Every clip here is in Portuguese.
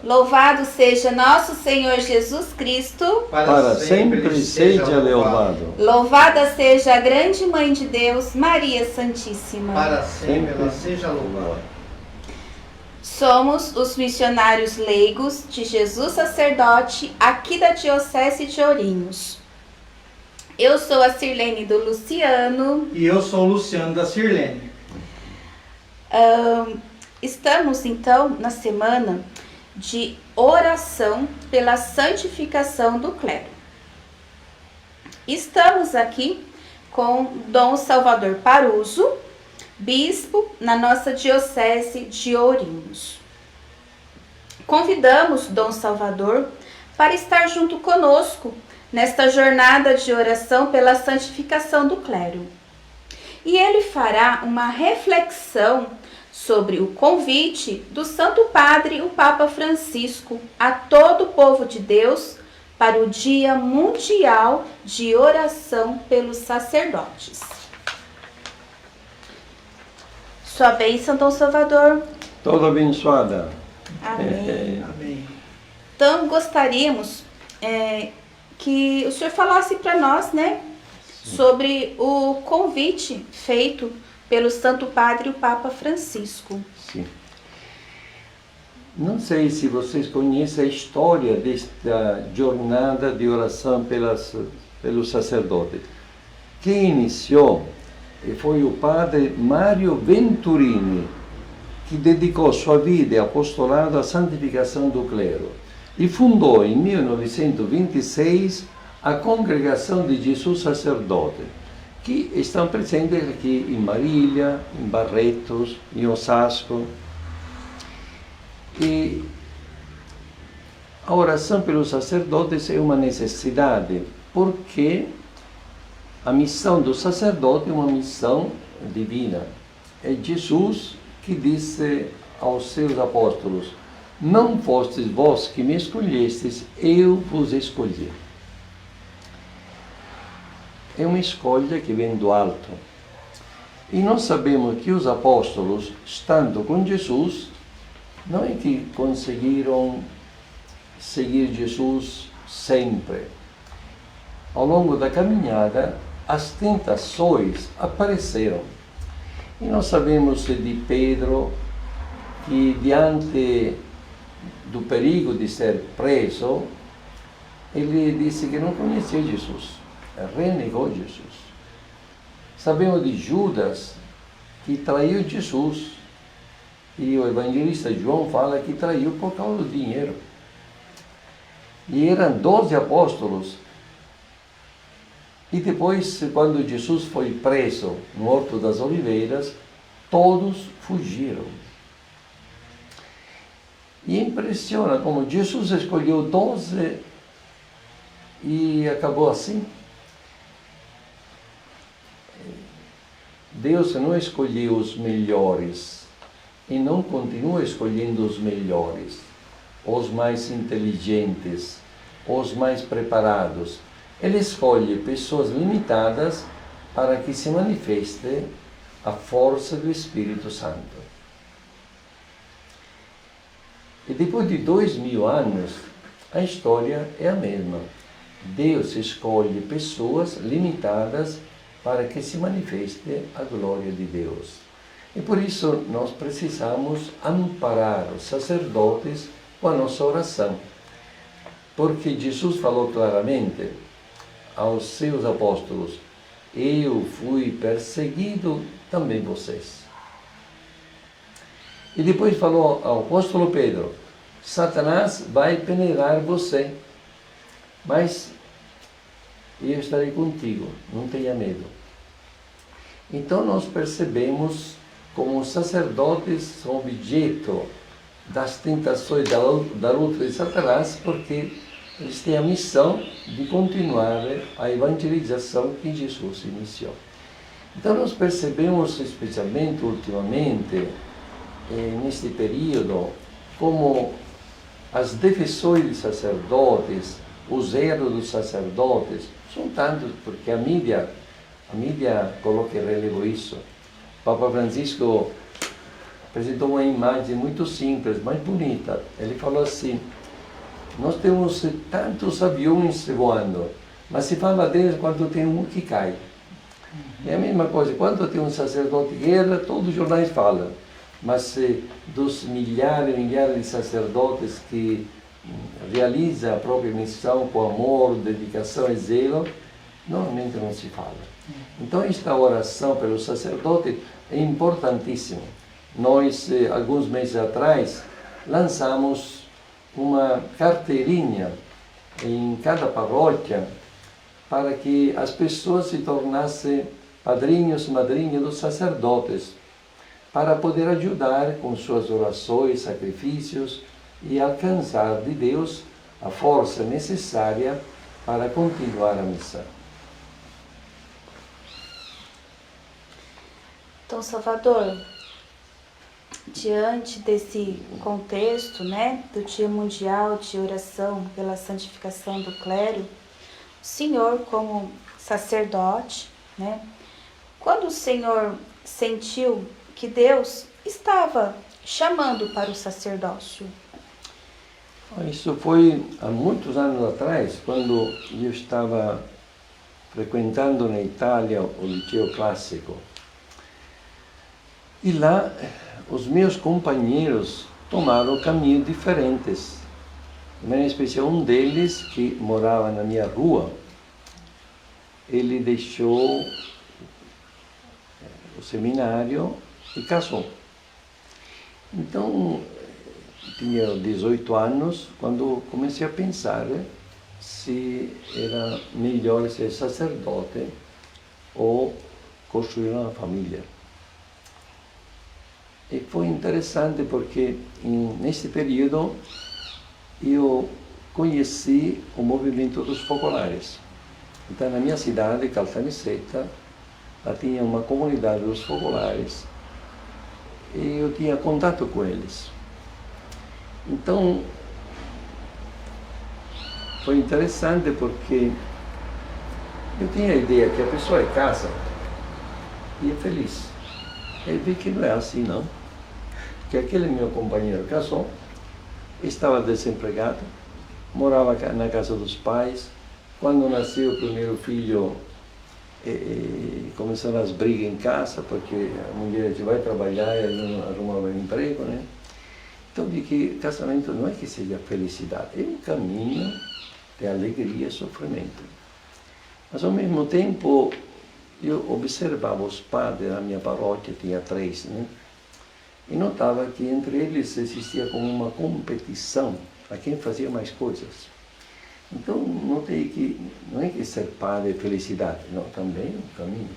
Louvado seja nosso Senhor Jesus Cristo. Para sempre seja louvado. Louvada seja a grande Mãe de Deus, Maria Santíssima. Para sempre ela seja louvada. Somos os missionários leigos de Jesus Sacerdote, aqui da Diocese de Ourinhos. Eu sou a Sirlene do Luciano. E eu sou o Luciano da Sirlene. Estamos então na semana de oração pela santificação do clero. Estamos aqui com Dom Salvador Paruso, bispo na nossa Diocese de Ourinhos. Convidamos Dom Salvador para estar junto conosco nesta jornada de oração pela santificação do clero. E ele fará uma reflexão sobre o convite do Santo Padre, o Papa Francisco, a todo o povo de Deus para o Dia Mundial de Oração pelos Sacerdotes. Sua bênção, Dom Salvador. Toda abençoada. Amém. Amém. Então, gostaríamos que o senhor falasse para nós, né, sobre o convite feito pelo Santo Padre, o Papa Francisco. Sim. Não sei se vocês conhecem a história desta jornada de oração pelos sacerdotes. Quem iniciou foi o padre Mario Venturini, que dedicou sua vida e apostolado à santificação do clero e fundou em 1926 a Congregação de Jesus Sacerdote, que estão presentes aqui em Marília, em Barretos, em Osasco. E a oração pelos sacerdotes é uma necessidade, porque a missão do sacerdote é uma missão divina. É Jesus que disse aos seus apóstolos: não fostes vós que me escolhestes, eu vos escolhi. É uma escolha que vem do alto. E nós sabemos que os apóstolos, estando com Jesus, não é que conseguiram seguir Jesus sempre. Ao longo da caminhada, as tentações apareceram. E nós sabemos de Pedro que, diante do perigo de ser preso, ele disse que não conhecia Jesus. Renegou Jesus. Sabemos de Judas, que traiu Jesus, e o evangelista João fala que traiu por causa do dinheiro. E eram 12 apóstolos. E depois, quando Jesus foi preso no Horto das Oliveiras, todos fugiram. E impressiona como Jesus escolheu 12 e acabou assim. Deus não escolheu os melhores e não continua escolhendo os melhores, os mais inteligentes, os mais preparados. Ele escolhe pessoas limitadas para que se manifeste a força do Espírito Santo. E depois de 2000 anos, a história é a mesma. Deus escolhe pessoas limitadas para que se manifeste a glória de Deus. E por isso nós precisamos amparar os sacerdotes com a nossa oração. Porque Jesus falou claramente aos seus apóstolos: eu fui perseguido, também vocês. E depois falou ao apóstolo Pedro: Satanás vai peneirar você, mas eu estarei contigo, não tenha medo. Então nós percebemos como os sacerdotes são objeto das tentações da luta de Satanás, porque eles têm a missão de continuar a evangelização que Jesus iniciou. Então nós percebemos, especialmente ultimamente, neste período, como as defensões de sacerdotes, os erros dos sacerdotes, são tantos, porque a mídia coloca em relevo isso. Papa Francisco apresentou uma imagem muito simples, mas bonita. Ele falou assim: nós temos tantos aviões voando, mas se fala deles quando tem um que cai. É a mesma coisa, quando tem um sacerdote de guerra, todos os jornais falam. Mas dos milhares e milhares de sacerdotes que realizam a própria missão com amor, dedicação e zelo, normalmente não se fala. Então esta oração pelo sacerdote é importantíssima. Nós, alguns meses atrás, lançamos uma carteirinha em cada paróquia para que as pessoas se tornassem padrinhos e madrinhas dos sacerdotes, para poder ajudar com suas orações, sacrifícios e alcançar de Deus a força necessária para continuar a missão. Então, Salvador, diante desse contexto, né, do Dia Mundial de Oração pela Santificação do Clero, o Senhor, como sacerdote, né, quando o Senhor sentiu que Deus estava chamando para o sacerdócio? Isso foi há muitos anos atrás, quando eu estava frequentando na Itália o liceu clássico. E lá os meus companheiros tomaram caminhos diferentes. Em especial um deles, que morava na minha rua, ele deixou o seminário e casou. Então, tinha 18 anos quando comecei a pensar se era melhor ser sacerdote ou construir uma família. E foi interessante porque nesse período eu conheci o movimento dos focolares. Então, na minha cidade, Caltanissetta, lá tinha uma comunidade dos focolares e eu tinha contato com eles. Então, foi interessante porque eu tinha a ideia que a pessoa casa e é feliz. Eu vi que não é assim, não. Que aquele meu companheiro casou, estava desempregado, morava na casa dos pais. Quando nasceu o primeiro filho, começaram as brigas em casa, porque a mulher vai trabalhar e ele não arrumava emprego, né? Então vi que casamento não é que seja felicidade, é um caminho de alegria e sofrimento. Mas ao mesmo tempo, eu observava os padres na minha paróquia, tinha 3, né? E notava que entre eles existia como uma competição a quem fazia mais coisas. Então, notei que não é que ser padre é felicidade, não, também é um caminho.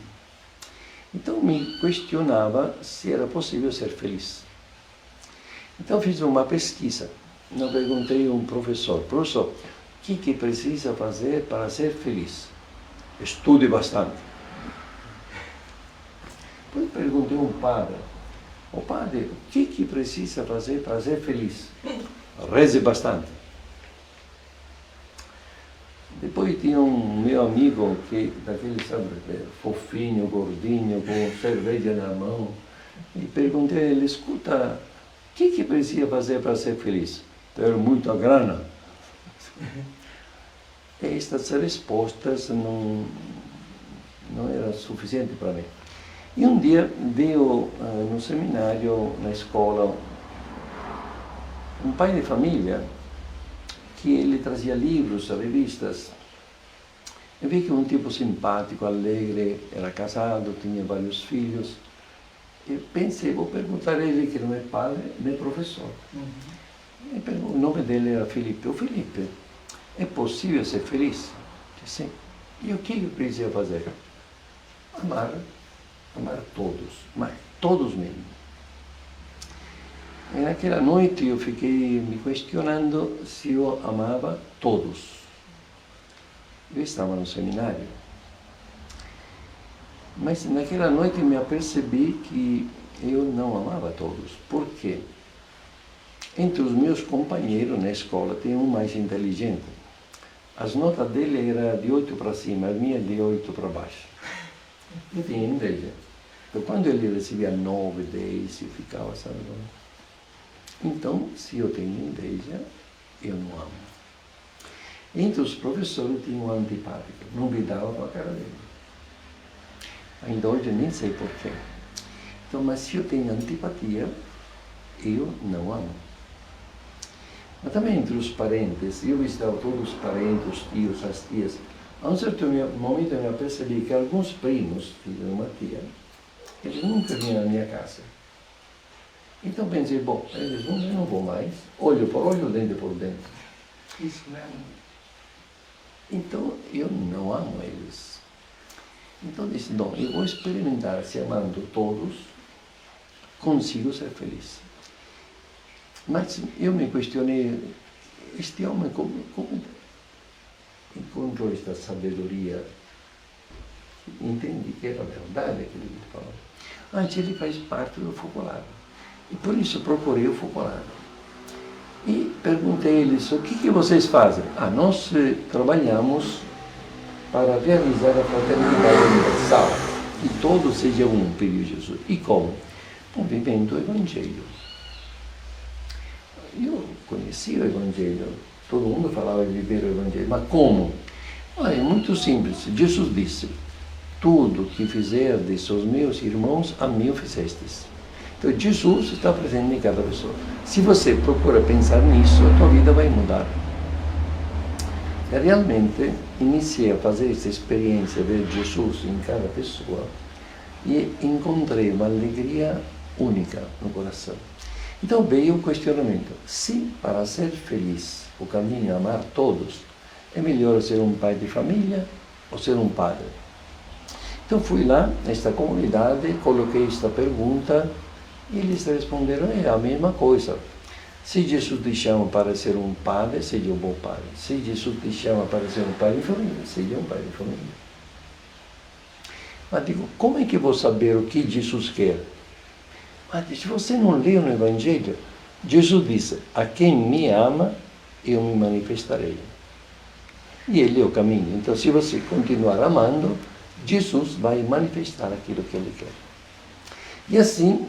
Então, me questionava se era possível ser feliz. Então, fiz uma pesquisa. Eu perguntei a um professor, o que precisa fazer para ser feliz? Estude bastante. Depois perguntei a um padre, padre, o que precisa fazer para ser feliz? Reze bastante. Depois tinha um meu amigo, que daquele, sabe, fofinho, gordinho, com cerveja na mão, e perguntei a ele, escuta, o que precisa fazer para ser feliz? Ter muita grana. E estas respostas não eram suficientes para mim. E um dia veio no seminário, na escola, um pai de família, que ele trazia livros, revistas. Eu vi que um tipo simpático, alegre, era casado, tinha vários filhos. E pensei, vou perguntar a ele, que não é padre, nem professor. O nome dele era Felipe. O Felipe, é possível ser feliz? Sim. E o que eu preciso fazer? Amar todos, mas todos mesmo. E naquela noite eu fiquei me questionando se eu amava todos. Eu estava no seminário. Mas naquela noite me apercebi que eu não amava todos. Por quê? Entre os meus companheiros na escola tem um mais inteligente. As notas dele eram de 8 para cima, as minhas de 8 para baixo. Eu tinha inveja. Então, quando ele recebia 9, 10, eu ficava, sabe? Então, se eu tenho inveja, eu não amo. Então, os professores tinham um antipático, não lidava com a cara dele. Ainda hoje nem sei porquê. Então, mas se eu tenho antipatia, eu não amo. Mas também entre os parentes, eu visitava todos os parentes, os tios, as tias. A um certo momento eu percebi que alguns primos, filhos de uma tia, eles nunca vinham na minha casa. Então pensei, bom, eles não vão mais, olho por olho, dente por dente. Isso mesmo. Então eu não amo eles. Então disse, não, eu vou experimentar se amando todos, consigo ser feliz. Mas eu me questionei, este homem como encontrou esta sabedoria? Entendi que era verdade aquilo que ele falou. Antes ele faz parte do focolare. E por isso procurei o focolare. E perguntei a eles, o que vocês fazem? Nós trabalhamos para realizar a fraternidade universal. E todos sejam um, pediu Jesus. E como? Vivendo o Evangelho. Eu conhecia o Evangelho, todo mundo falava de viver o Evangelho, mas como? É muito simples. Jesus disse, tudo que fizerdes aos meus irmãos, a mim o fizestes. Então Jesus está presente em cada pessoa. Se você procura pensar nisso, a tua vida vai mudar. E realmente iniciei a fazer essa experiência de ver Jesus em cada pessoa e encontrei uma alegria única no coração. Então veio o questionamento, se para ser feliz o caminho é amar todos, é melhor ser um pai de família ou ser um padre? Então fui lá, nesta comunidade, coloquei esta pergunta e eles responderam, é a mesma coisa. Se Jesus te chama para ser um padre, seja um bom padre. Se Jesus te chama para ser um pai de família, seja um pai de família. Mas digo, como é que eu vou saber o que Jesus quer? Mas se você não leu no Evangelho, Jesus disse, a quem me ama, eu me manifestarei. E ele é o caminho. Então, se você continuar amando, Jesus vai manifestar aquilo que ele quer. E assim,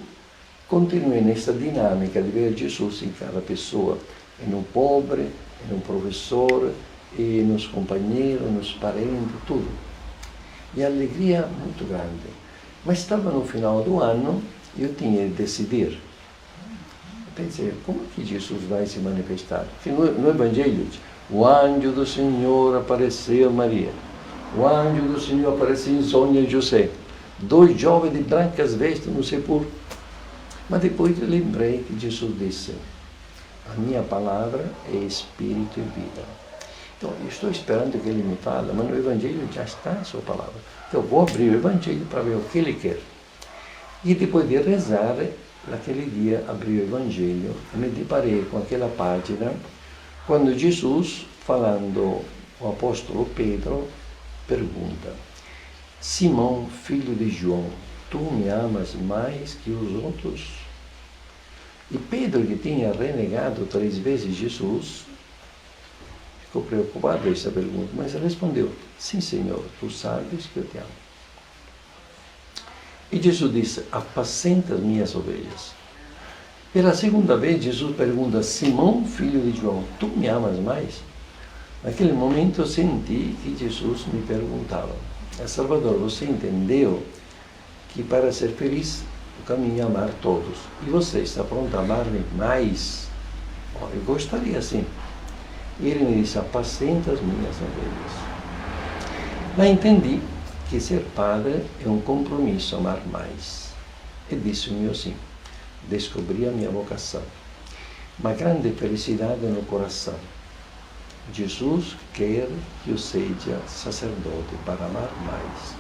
continuei nessa dinâmica de ver Jesus em cada pessoa, no pobre, no professor, e nos companheiros, nos parentes, tudo. E a alegria muito grande. Mas estava no final do ano, eu tinha de decidir. Eu pensei, como que Jesus vai se manifestar? Porque no Evangelho, o anjo do Senhor apareceu a Maria. O anjo do Senhor apareceu em sonho a José. 2 jovens de brancas vestes no sepulcro. Mas depois eu lembrei que Jesus disse, a minha palavra é espírito e vida. Então, eu estou esperando que ele me fale, mas no Evangelho já está a sua palavra. Então, eu vou abrir o Evangelho para ver o que ele quer. E depois de rezar, naquele dia, abri o Evangelho e me deparei com aquela página, quando Jesus, falando o apóstolo Pedro, pergunta, Simão, filho de João, tu me amas mais que os outros? E Pedro, que tinha renegado 3 vezes Jesus, ficou preocupado com essa pergunta, mas respondeu, sim, Senhor, tu sabes que eu te amo. E Jesus disse, apacenta as minhas ovelhas. Pela segunda vez, Jesus pergunta, Simão, filho de João, tu me amas mais? Naquele momento eu senti que Jesus me perguntava, Salvador, você entendeu que para ser feliz o caminho é amar todos? E você está pronto a amar-me mais? Eu gostaria assim. E ele me disse, apacenta as minhas ovelhas. Mas entendi que ser padre é um compromisso, amar mais. E disse o meu sim. Descobri a minha vocação. Uma grande felicidade no coração. Jesus quer que eu seja sacerdote para amar mais.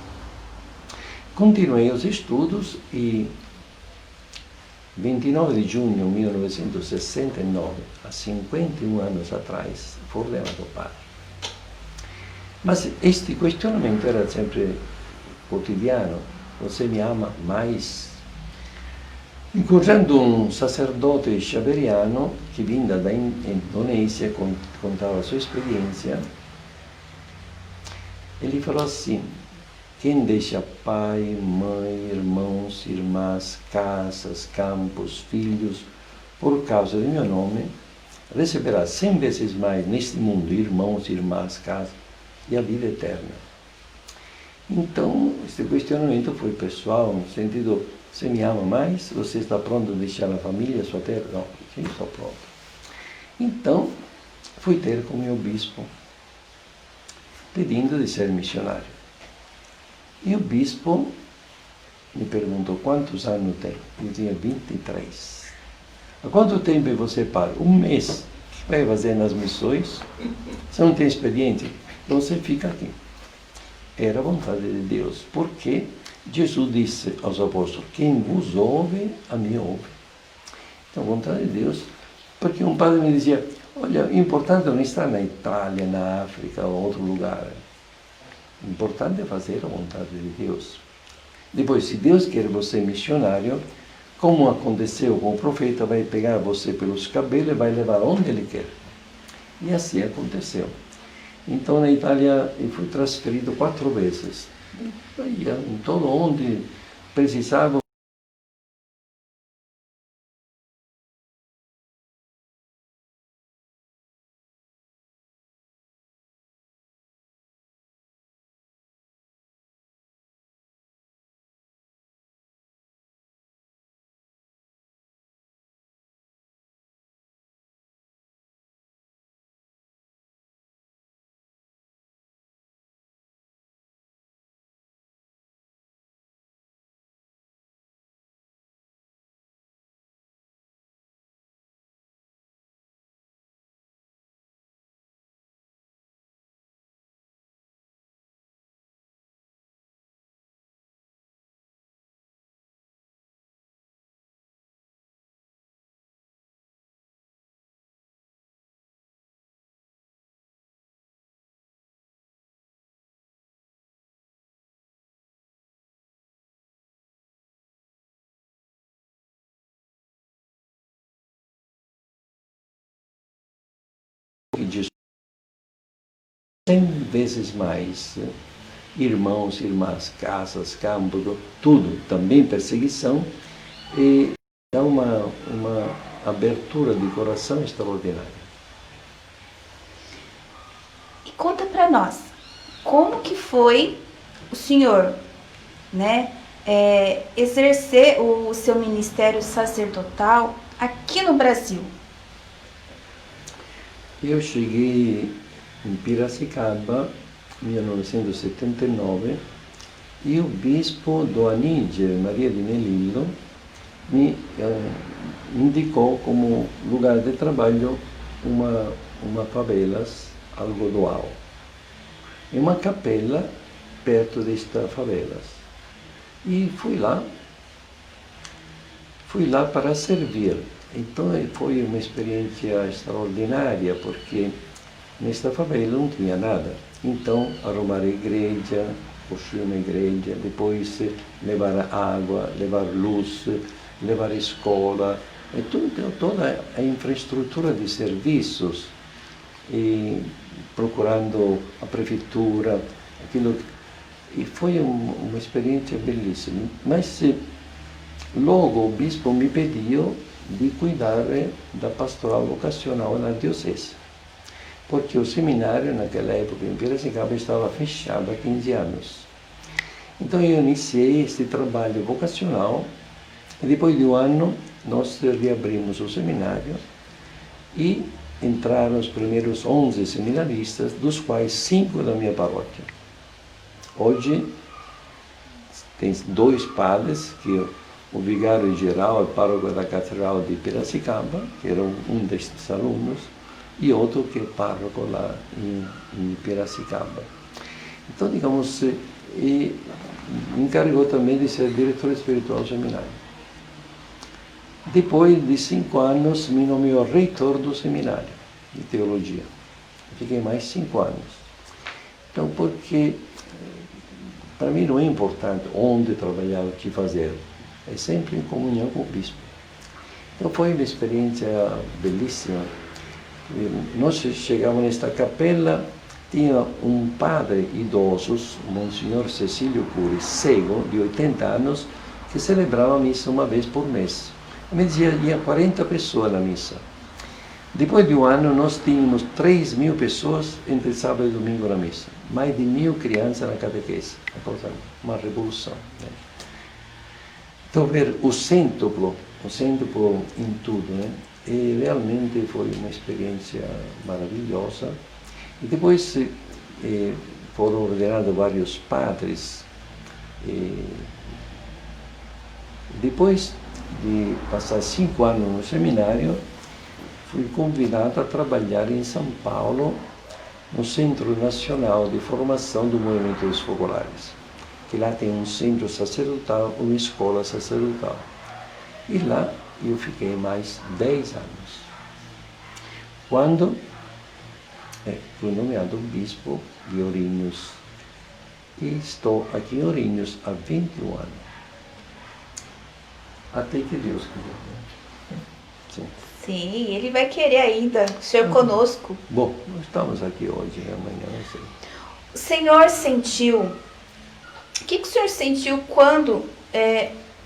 Continuei os estudos e 29 de junho de 1969, há 51 anos atrás, fui ordenado padre. Mas este questionamento era sempre cotidiano. Você me ama mais? Incontrando um sacerdote xaveriano que vinda da Indonésia, contava a sua experiência, ele falou assim, quem deixa pai, mãe, irmão, irmãos, irmãs, casas, campos, filhos, por causa do meu nome, receberá 100 vezes mais neste mundo, irmãos, irmãs, casas, e a vida eterna. Então, este questionamento foi pessoal, no sentido, você me ama mais? Você está pronto a deixar a família, a sua terra? Não, sim, estou pronto. Então, fui ter com o meu bispo, pedindo de ser missionário. E o bispo me perguntou quantos anos tem. Eu tinha 23. Há quanto tempo você para? Um mês. O que vai fazer nas missões? Você não tem experiência? Então você fica aqui. Era a vontade de Deus, porque Jesus disse aos apóstolos, quem vos ouve, a mim ouve. Então, a vontade de Deus, porque um padre me dizia, olha, o importante não está na Itália, na África ou outro lugar. O importante é fazer a vontade de Deus. Depois, se Deus quer você missionário, como aconteceu com o profeta, vai pegar você pelos cabelos e vai levar onde ele quer. E assim aconteceu. Então, na Itália, eu fui transferido 4 vezes. Ia em todo onde precisava. De 100 vezes mais, irmãos, irmãs, casas, campos, tudo, também perseguição, e dá uma abertura de coração extraordinária. E conta para nós, como que foi o senhor, né, exercer o seu ministério sacerdotal aqui no Brasil? Eu cheguei em Piracicaba em 1979 e o bispo do Aníger, Maria de Melillo, me indicou como lugar de trabalho uma favelas algodoal. E uma capela perto desta favelas. E fui lá para servir. Então foi uma experiência extraordinária, porque nesta favela não tinha nada. Então, arrumar a igreja, construir uma igreja, depois levar água, levar luz, levar escola, e toda a infraestrutura de serviços, e procurando a prefeitura, e foi uma experiência belíssima. Mas logo o bispo me pediu de cuidar da pastoral vocacional na diocese, porque o seminário naquela época em Piracicaba estava fechado há 15 anos. Então eu iniciei este trabalho vocacional e depois de um ano nós reabrimos o seminário e entraram os primeiros 11 seminaristas, dos quais 5 da minha paróquia. Hoje tem 2 padres, que o vigário-geral, o pároco da Catedral de Piracicaba, que era um destes alunos, e outro que é pároco lá em Piracicaba. Então, digamos, me encarregou também de ser diretor espiritual do seminário. Depois de 5 anos, me nomeou reitor do seminário de teologia. Fiquei mais 5 anos. Então, porque para mim não é importante onde trabalhar, o que fazer. É sempre em comunhão com o bispo. Então foi uma experiência belíssima. Nós chegamos nesta capela, tinha um padre idoso, Monsenhor Cecílio Cury, cego, de 80 anos, que celebrava a missa uma vez por mês. Me dizia, ia 40 pessoas na missa. Depois de um ano, nós tínhamos 3.000 pessoas entre sábado e domingo na missa. Mais de 1.000 crianças na catequese. Uma revolução. Né? Então, ver o cêntuplo em tudo, né? E realmente foi uma experiência maravilhosa. E depois foram ordenados vários padres. Depois de passar 5 anos no seminário, fui convidado a trabalhar em São Paulo, no Centro Nacional de Formação do Movimento dos Focolares, que lá tem um centro sacerdotal, uma escola sacerdotal. E lá eu fiquei mais 10 anos. Quando fui nomeado bispo de Ourinhos, e estou aqui em Ourinhos há 21 anos. Até que Deus quiser. Sim. Sim, ele vai querer ainda ser conosco. Bom, nós estamos aqui hoje, amanhã, não sei. O senhor sentiu... O que o senhor sentiu quando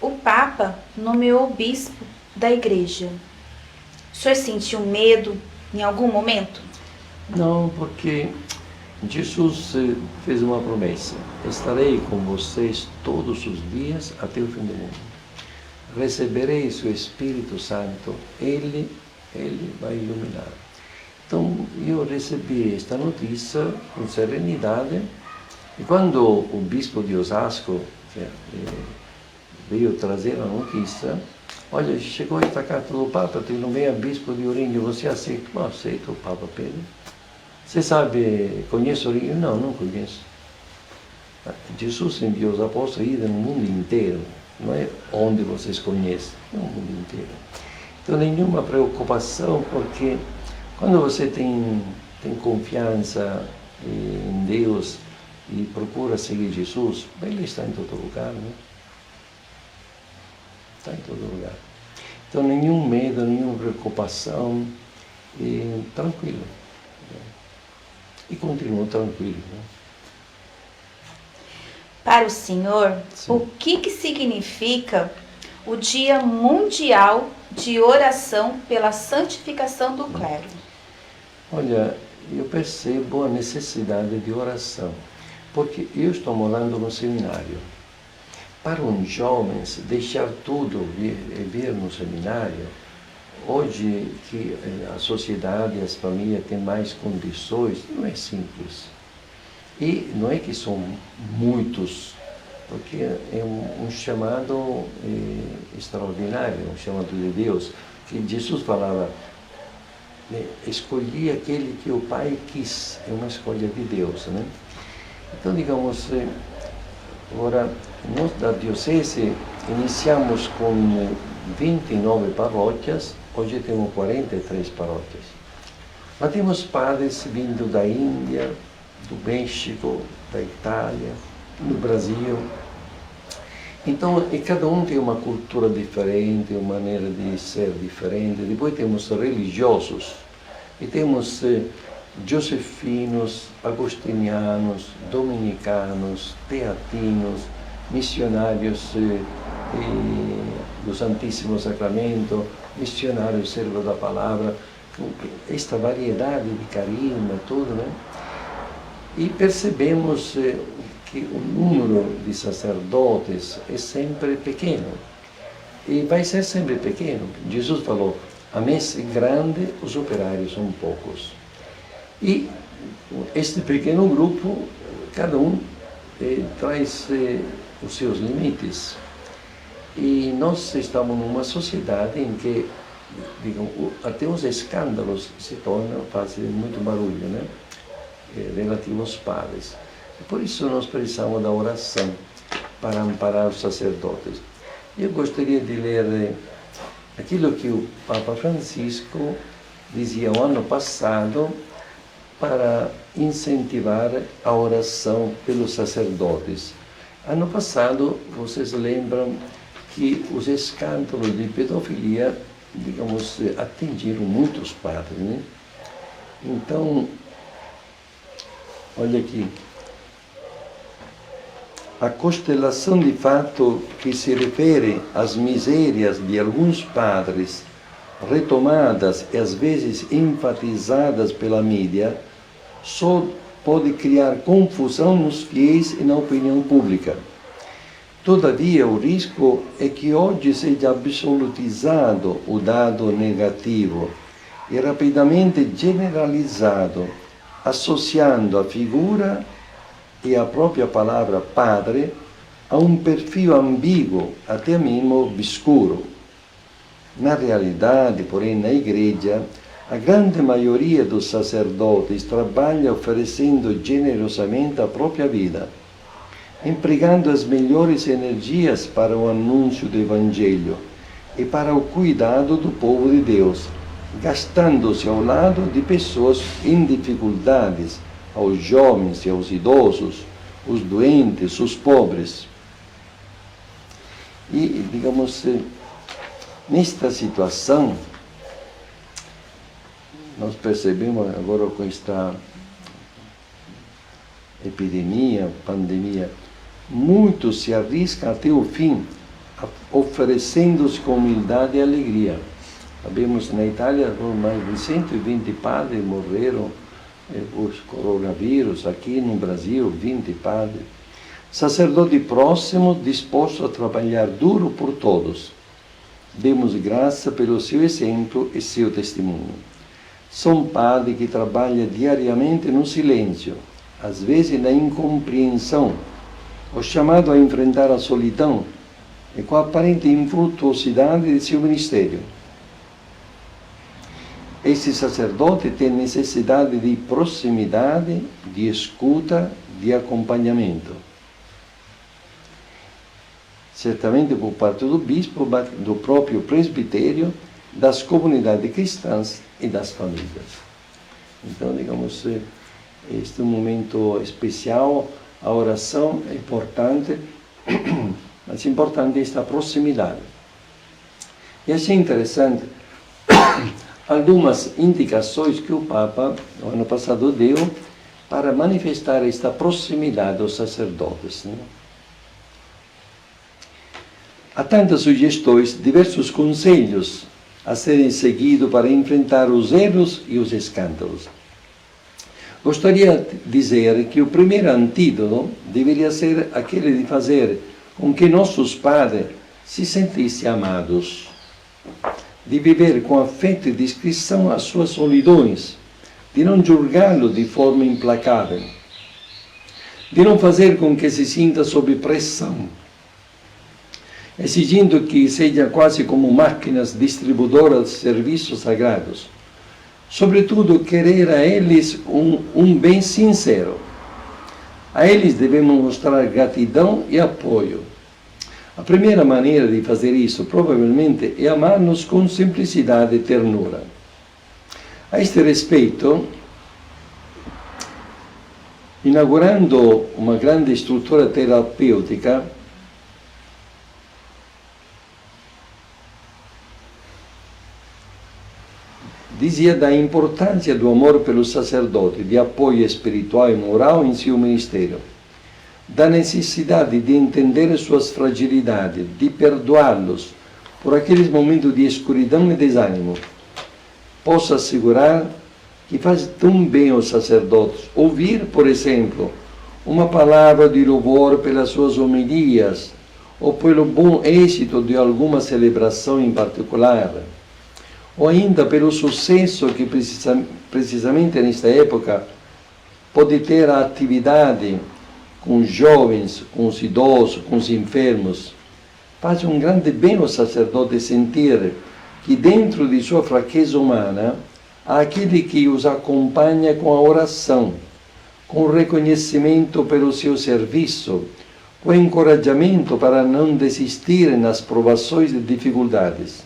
o Papa nomeou o bispo da igreja? O senhor sentiu medo em algum momento? Não, porque Jesus fez uma promessa. Estarei com vocês todos os dias até o fim do mundo. Recebereis o Espírito Santo, Ele vai iluminar. Então, eu recebi esta notícia com serenidade, e quando o bispo de Osasco veio trazer a notícia, olha, chegou esta carta do Papa, te nomeia bispo de Ourinhos, você aceita? Não, aceito o Papa Pedro. Você sabe, conhece Ourinhos? Não, não conheço. Jesus enviou os apóstolos a ir no mundo inteiro. Não é onde vocês conhecem, é o mundo inteiro. Então, nenhuma preocupação, porque quando você tem confiança em Deus e procura seguir Jesus, Ele está em todo lugar, né? Está em todo lugar. Então, nenhum medo, nenhuma preocupação, tranquilo. E continuo tranquilo, né? Para o senhor, Sim. O que significa o Dia Mundial de Oração pela Santificação do Clero? Olha, eu percebo a necessidade de oração, porque eu estou morando no seminário. Para uns jovens, deixar tudo e vir no seminário, hoje que a sociedade e as famílias têm mais condições, não é simples. E não é que são muitos, porque é um chamado extraordinário, um chamado de Deus, que Jesus falava, escolhi aquele que o Pai quis, é uma escolha de Deus, né? Então, digamos, agora, nós da Diocese iniciamos com 29 paróquias, hoje temos 43 paróquias. Mas temos padres vindo da Índia, do México, da Itália, do Brasil. Então, e cada um tem uma cultura diferente, uma maneira de ser diferente. Depois temos religiosos, e temos josefinos, agostinianos, dominicanos, teatinos, missionários do Santíssimo Sacramento, missionários servos da palavra, esta variedade de carisma, tudo, né? E percebemos que o número de sacerdotes é sempre pequeno. E vai ser sempre pequeno. Jesus falou, a messe é grande, os operários são poucos. E este pequeno grupo, cada um traz os seus limites. E nós estamos numa sociedade em que, digamos, até os escândalos fazem muito barulho, né? Relativo aos padres. E por isso nós precisamos da oração para amparar os sacerdotes. Eu gostaria de ler aquilo que o Papa Francisco dizia o ano passado para incentivar a oração pelos sacerdotes. Ano passado, vocês lembram que os escândalos de pedofilia, digamos, atingiram muitos padres, né? Então, olha aqui. a constelação de fato que se refere às misérias de alguns padres, retomadas e às vezes enfatizadas pela mídia, só pode criar confusão nos fiéis e na opinião pública. Todavia, o risco é que hoje seja absolutizado o dado negativo e rapidamente generalizado, associando a figura e a própria palavra padre a um perfil ambíguo, até mesmo obscuro. Na realidade, porém, na igreja, a grande maioria dos sacerdotes trabalha oferecendo generosamente a própria vida, empregando as melhores energias para o anúncio do Evangelho e para o cuidado do povo de Deus, gastando-se ao lado de pessoas em dificuldades, aos jovens e aos idosos, os doentes, os pobres. E, digamos, nesta situação, nós percebemos agora com esta epidemia, pandemia, muitos se arriscam até o fim, oferecendo-se com humildade e alegria. Sabemos na Itália, mais de 120 padres morreram por coronavírus, aqui no Brasil, 20 padres. Sacerdote próximo, disposto a trabalhar duro por todos. Demos graça pelo seu exemplo e seu testemunho. São padres que trabalham diariamente no silêncio, às vezes na incompreensão, ou chamado a enfrentar a solidão, e com a aparente infrutuosidade de seu ministério. Esse sacerdote tem necessidade de proximidade, de escuta, de acompanhamento. Certamente por parte do bispo, do próprio presbitério, das comunidades cristãs e das famílias. Então, digamos, este é um momento especial, a oração é importante, mas importante é esta proximidade. E achei interessante algumas indicações que o Papa, no ano passado, deu para manifestar esta proximidade aos sacerdotes. Né? Há tantas sugestões, diversos conselhos a serem seguidos para enfrentar os erros e os escândalos. Gostaria de dizer que o primeiro antídoto deveria ser aquele de fazer com que nossos padres se sentissem amados, de viver com afeto e discrição as suas solidões, de não julgá-lo de forma implacável, de não fazer com que se sinta sob pressão, exigindo que sejam quase como máquinas distribuidoras de serviços sagrados. Sobretudo, querer a eles um bem sincero. A eles devemos mostrar gratidão e apoio. A primeira maneira de fazer isso, provavelmente, é amar-nos com simplicidade e ternura. A este respeito, inaugurando uma grande estrutura terapêutica, dizia da importância do amor pelo sacerdote, de apoio espiritual e moral em seu ministério, da necessidade de entender suas fragilidades, de perdoá-los por aqueles momentos de escuridão e desânimo. Posso assegurar que faz tão bem aos sacerdotes ouvir, por exemplo, uma palavra de louvor pelas suas homilias ou pelo bom êxito de alguma celebração em particular, ou ainda pelo sucesso que precisamente nesta época pode ter a atividade com os jovens, com os idosos, com os enfermos. Faz um grande bem ao sacerdote sentir que dentro de sua fraqueza humana há aquele que os acompanha com a oração, com o reconhecimento pelo seu serviço, com o encorajamento para não desistirem nas provações e dificuldades.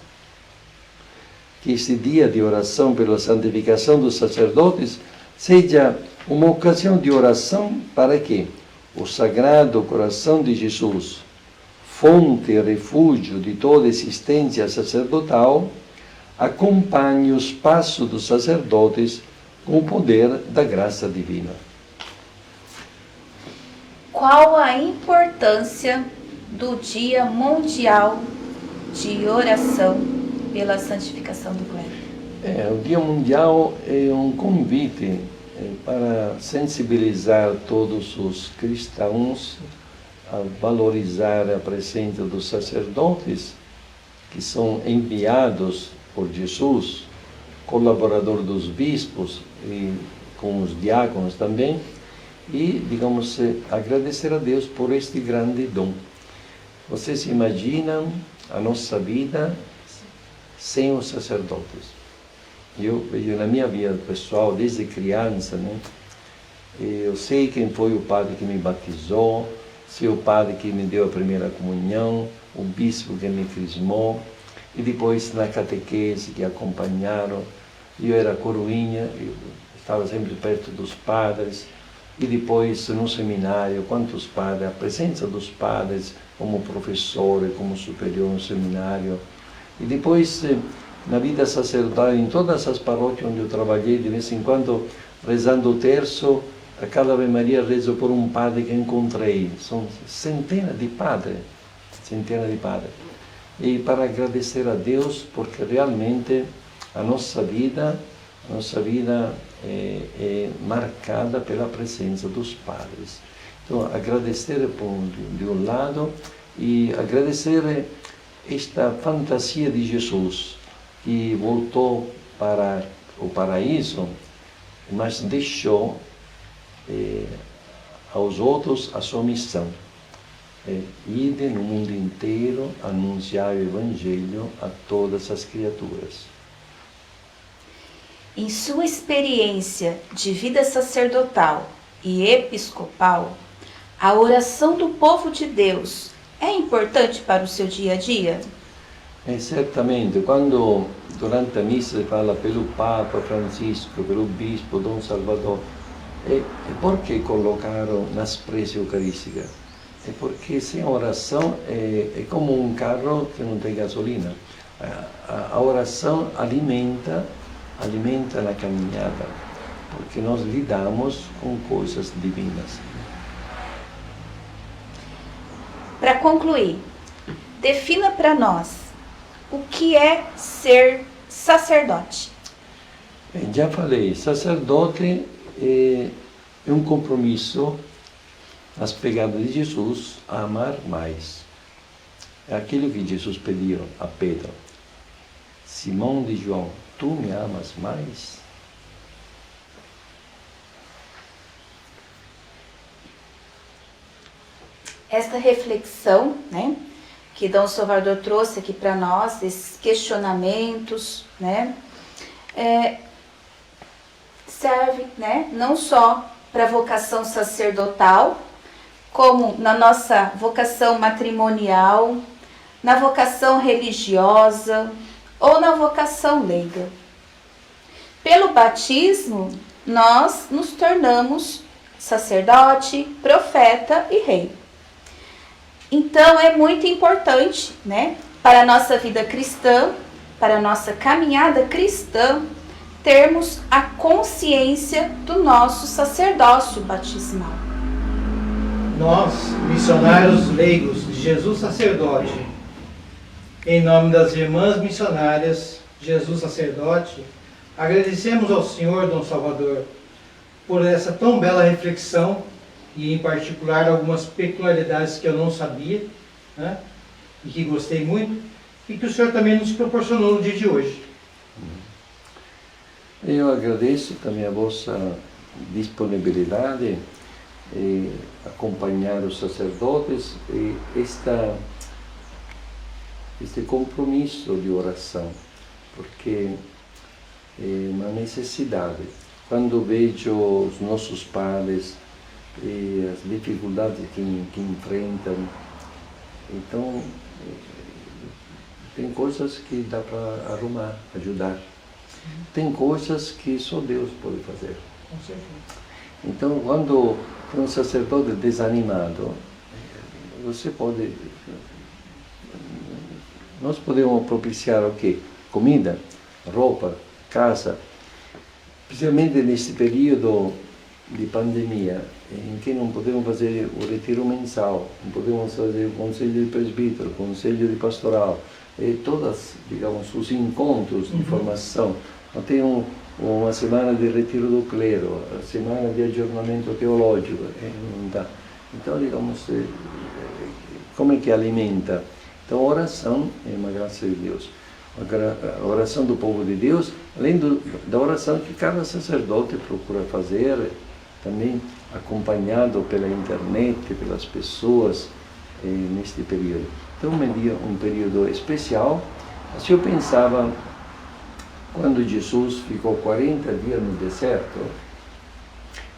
Que este dia de oração pela santificação dos sacerdotes seja uma ocasião de oração para que o Sagrado Coração de Jesus, fonte e refúgio de toda existência sacerdotal, acompanhe os passos dos sacerdotes com o poder da graça divina. qual a importância do Dia Mundial de Oração pela Santificação do Clero? O Dia Mundial é um convite para sensibilizar todos os cristãos a valorizar a presença dos sacerdotes, que são enviados por Jesus, colaborador dos bispos e com os diáconos também, e, digamos, agradecer a Deus por este grande dom. Vocês imaginam a nossa vida sem os sacerdotes? Eu vejo na minha vida pessoal, desde criança, né? Eu sei quem foi o padre que me batizou, sei o padre que me deu a primeira comunhão, o bispo que me crismou, e depois na catequese que acompanharam. Eu era coroinha, eu estava sempre perto dos padres, e depois no seminário, quantos padres, a presença dos padres como professor e como superior no seminário, e depois na vida sacerdotal, em todas as paróquias onde eu trabalhei, de vez em quando, rezando o terço, a cada Ave Maria rezo por um padre que encontrei. São centenas de padres, E para agradecer a Deus, porque realmente a nossa vida é marcada pela presença dos padres. Então, agradecer de um lado e agradecer esta fantasia de Jesus, que voltou para o paraíso, mas deixou aos outros a sua missão. Ide no mundo inteiro anunciar o Evangelho a todas as criaturas. Em sua experiência de vida sacerdotal e episcopal, a oração do povo de Deus é importante para o seu dia a dia? Certamente, quando durante a missa se fala pelo Papa Francisco, pelo Bispo Dom Salvador, por que colocaram nas preces eucarísticas? É porque sem oração é como um carro que não tem gasolina. A oração alimenta na caminhada, porque nós lidamos com coisas divinas. Para concluir, defina para nós o que é ser sacerdote. Já falei, sacerdote é um compromisso nas pegadas de Jesus a amar mais. É aquilo que Jesus pediu a Pedro. Simão de João, tu me amas mais? Esta reflexão, né, que Dom Salvador trouxe aqui para nós, esses questionamentos, né, serve, né, não só para a vocação sacerdotal, como na nossa vocação matrimonial, na vocação religiosa ou na vocação leiga. Pelo batismo, nós nos tornamos sacerdote, profeta e rei. Então é muito importante, né, para a nossa vida cristã, para a nossa caminhada cristã, termos a consciência do nosso sacerdócio batismal. Nós, missionários leigos de Jesus Sacerdote, em nome das irmãs missionárias Jesus Sacerdote, agradecemos ao Senhor Dom Salvador por essa tão bela reflexão e, em particular, algumas peculiaridades que eu não sabia, né, e que gostei muito, e que o Senhor também nos proporcionou no dia de hoje. Eu agradeço também a vossa disponibilidade em acompanhar os sacerdotes e este compromisso de oração, porque é uma necessidade. Quando vejo os nossos padres e as dificuldades que enfrentam, então tem coisas que dá para arrumar, ajudar. Tem coisas que só Deus pode fazer. Com certeza. Então, quando um sacerdote desanimado, você pode... Nós podemos propiciar o quê? Comida, roupa, casa. Principalmente nesse período de pandemia, em que não podemos fazer o retiro mensal, não podemos fazer o conselho de presbítero, o conselho de pastoral, e todas, digamos, os encontros de formação. Não tem uma semana de retiro do clero, a semana de ajornamento teológico, não dá. Então, digamos, como é que alimenta? Então, a oração é uma graça de Deus. A oração do povo de Deus, além da oração que cada sacerdote procura fazer, também acompanhado pela internet, pelas pessoas neste período. Então, um período especial. Se eu pensava, quando Jesus ficou 40 dias no deserto,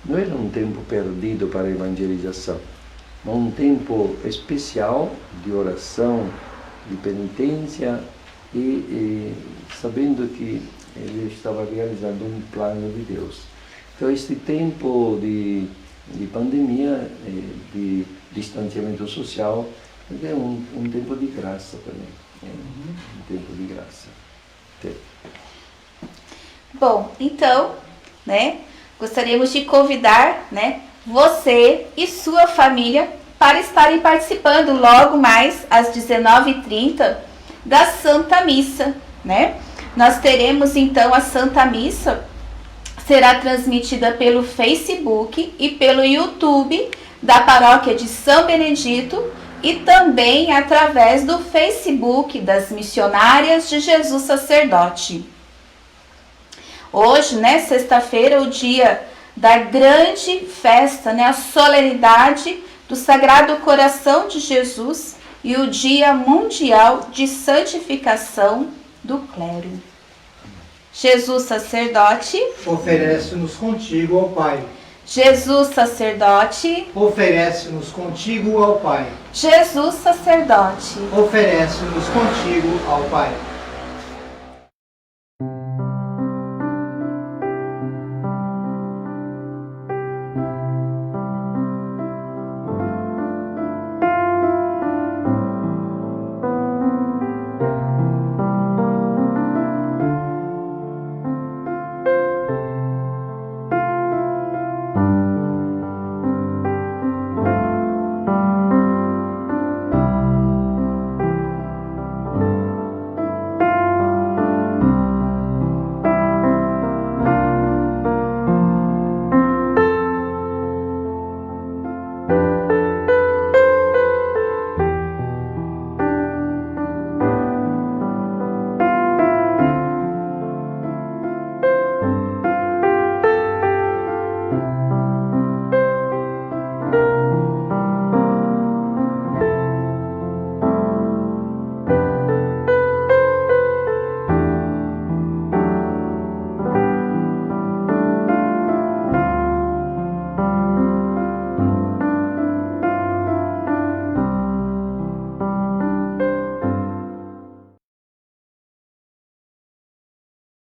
não era um tempo perdido para a evangelização, mas um tempo especial de oração, de penitência e sabendo que ele estava realizando um plano de Deus. Então, este tempo de pandemia, de distanciamento social, é um tempo de graça também. Um tempo de graça. Bom, então, gostaríamos de convidar, você e sua família para estarem participando logo mais às 19h30 da Santa Missa, Nós teremos então a Santa Missa, será transmitida pelo Facebook e pelo YouTube da Paróquia de São Benedito e também através do Facebook das Missionárias de Jesus Sacerdote. Hoje, sexta-feira, o dia da grande festa, a solenidade do Sagrado Coração de Jesus e o Dia Mundial de Santificação do Clero. Jesus Sacerdote, oferece-nos contigo ao Pai. Jesus Sacerdote, oferece-nos contigo ao Pai. Jesus Sacerdote, oferece-nos contigo ao Pai.